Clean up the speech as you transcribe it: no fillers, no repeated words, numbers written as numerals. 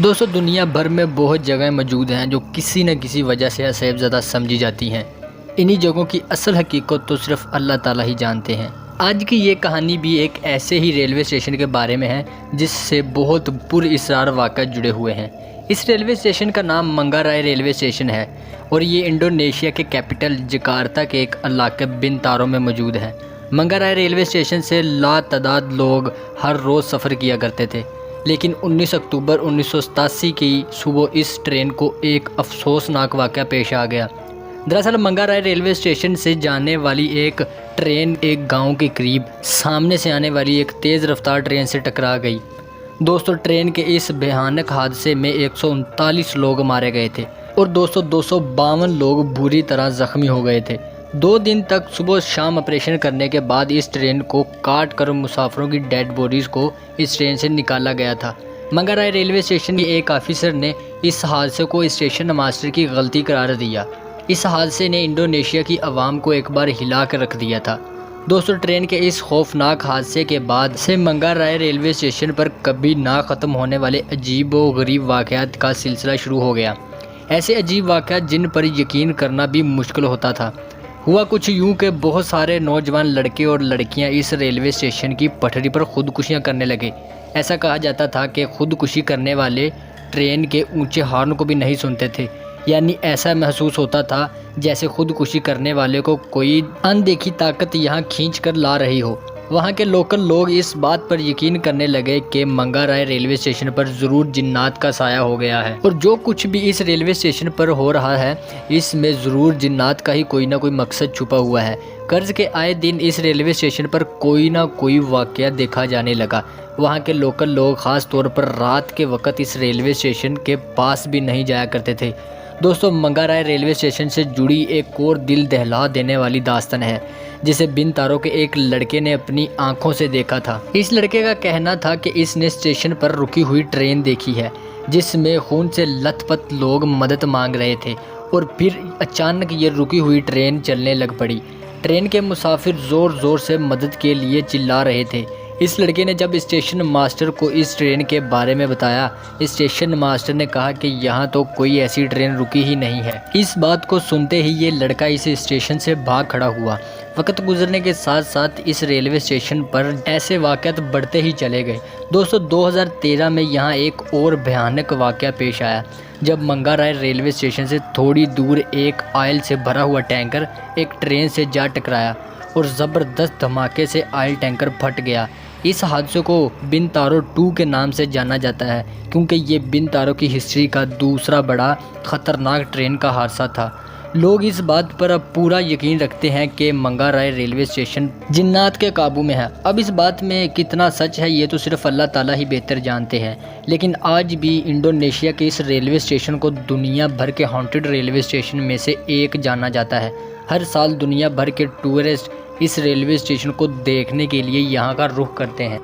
دوستو دنیا بھر میں بہت جگہیں موجود ہیں جو کسی نہ کسی وجہ سے عذاب زدہ سمجھی جاتی ہیں۔ انہی جگہوں کی اصل حقیقت تو صرف اللہ تعالیٰ ہی جانتے ہیں۔ آج کی یہ کہانی بھی ایک ایسے ہی ریلوے اسٹیشن کے بارے میں ہے جس سے بہت پر اسرار واقعات جڑے ہوئے ہیں۔ اس ریلوے اسٹیشن کا نام منگارائے ریلوے اسٹیشن ہے اور یہ انڈونیشیا کے کیپٹل جکارتا کے ایک علاقے بنتارو میں موجود ہے۔ منگارائے ریلوے اسٹیشن سے لا تعداد لوگ ہر روز سفر کیا کرتے تھے، لیکن 19 اکتوبر 1987 کی صبح اس ٹرین کو ایک افسوسناک واقعہ پیش آ گیا۔ دراصل منگارائے ریلوے اسٹیشن سے جانے والی ایک ٹرین ایک گاؤں کے قریب سامنے سے آنے والی ایک تیز رفتار ٹرین سے ٹکرا گئی۔ دوستو ٹرین کے اس بھیانک حادثے میں 139 لوگ مارے گئے تھے اور 252 لوگ بری طرح زخمی ہو گئے تھے۔ 2 دن تک صبح شام آپریشن کرنے کے بعد اس ٹرین کو کاٹ کر مسافروں کی ڈیڈ باڈیز کو اس ٹرین سے نکالا گیا تھا۔ منگارائے ریلوے اسٹیشن کے ایک آفیسر نے اس حادثے کو اسٹیشن ماسٹر کی غلطی قرار دیا۔ اس حادثے نے انڈونیشیا کی عوام کو ایک بار ہلا کر رکھ دیا تھا۔ دوستو ٹرین کے اس خوفناک حادثے کے بعد سے منگارائے ریلوے اسٹیشن پر کبھی نہ ختم ہونے والے عجیب و غریب واقعات کا سلسلہ شروع ہو گیا۔ ایسے عجیب واقعات جن پر یقین کرنا بھی مشکل ہوتا تھا۔ ہوا کچھ یوں کہ بہت سارے نوجوان لڑکے اور لڑکیاں اس ریلوے اسٹیشن کی پٹری پر خودکشیاں کرنے لگے۔ ایسا کہا جاتا تھا کہ خودکشی کرنے والے ٹرین کے اونچے ہارن کو بھی نہیں سنتے تھے، یعنی ایسا محسوس ہوتا تھا جیسے خودکشی کرنے والے کو کوئی اندیکھی طاقت یہاں کھینچ کر لا رہی ہو۔ وہاں کے لوکل لوگ اس بات پر یقین کرنے لگے کہ منگارائے ریلوے اسٹیشن پر ضرور جنات کا سایہ ہو گیا ہے اور جو کچھ بھی اس ریلوے اسٹیشن پر ہو رہا ہے اس میں ضرور جنات کا ہی کوئی نہ کوئی مقصد چھپا ہوا ہے۔ قرض کے آئے دن اس ریلوے اسٹیشن پر کوئی نہ کوئی واقعہ دیکھا جانے لگا۔ وہاں کے لوکل لوگ خاص طور پر رات کے وقت اس ریلوے اسٹیشن کے پاس بھی نہیں جایا کرتے تھے۔ دوستو منگارائے ریلوے اسٹیشن سے جڑی ایک اور دل دہلا دینے والی داستان ہے جسے بنتارو کے ایک لڑکے نے اپنی آنکھوں سے دیکھا تھا۔ اس لڑکے کا کہنا تھا کہ اس نے اسٹیشن پر رکی ہوئی ٹرین دیکھی ہے جس میں خون سے لت پت لوگ مدد مانگ رہے تھے اور پھر اچانک یہ رکی ہوئی ٹرین چلنے لگ پڑی۔ ٹرین کے مسافر زور زور سے مدد کے لیے چلا رہے تھے۔ اس لڑکے نے جب اسٹیشن ماسٹر کو اس ٹرین کے بارے میں بتایا، اسٹیشن ماسٹر نے کہا کہ یہاں تو کوئی ایسی ٹرین رکی ہی نہیں ہے۔ اس بات کو سنتے ہی یہ لڑکا اس اسٹیشن سے بھاگ کھڑا ہوا۔ وقت گزرنے کے ساتھ ساتھ اس ریلوے اسٹیشن پر ایسے واقعات بڑھتے ہی چلے گئے۔ دوستو 2013 میں یہاں ایک اور بھیانک واقعہ پیش آیا جب منگارائے ریلوے اسٹیشن سے تھوڑی دور ایک آئل سے بھرا ہوا ٹینکر ایک ٹرین سے جا ٹکرایا اور زبردست دھماکے سے آئل ٹینکر پھٹ گیا۔ اس حادثے کو بنتارو 2 کے نام سے جانا جاتا ہے کیونکہ یہ بنتارو کی ہسٹری کا دوسرا بڑا خطرناک ٹرین کا حادثہ تھا۔ لوگ اس بات پر اب پورا یقین رکھتے ہیں کہ منگارائے ریلوے اسٹیشن جنات کے قابو میں ہے۔ اب اس بات میں کتنا سچ ہے یہ تو صرف اللہ تعالیٰ ہی بہتر جانتے ہیں، لیکن آج بھی انڈونیشیا کے اس ریلوے اسٹیشن کو دنیا بھر کے ہانٹڈ ریلوے اسٹیشن میں سے ایک جانا جاتا ہے۔ ہر سال دنیا بھر کے ٹورسٹ اس ریلوے اسٹیشن کو دیکھنے کے لیے یہاں کا رخ کرتے ہیں۔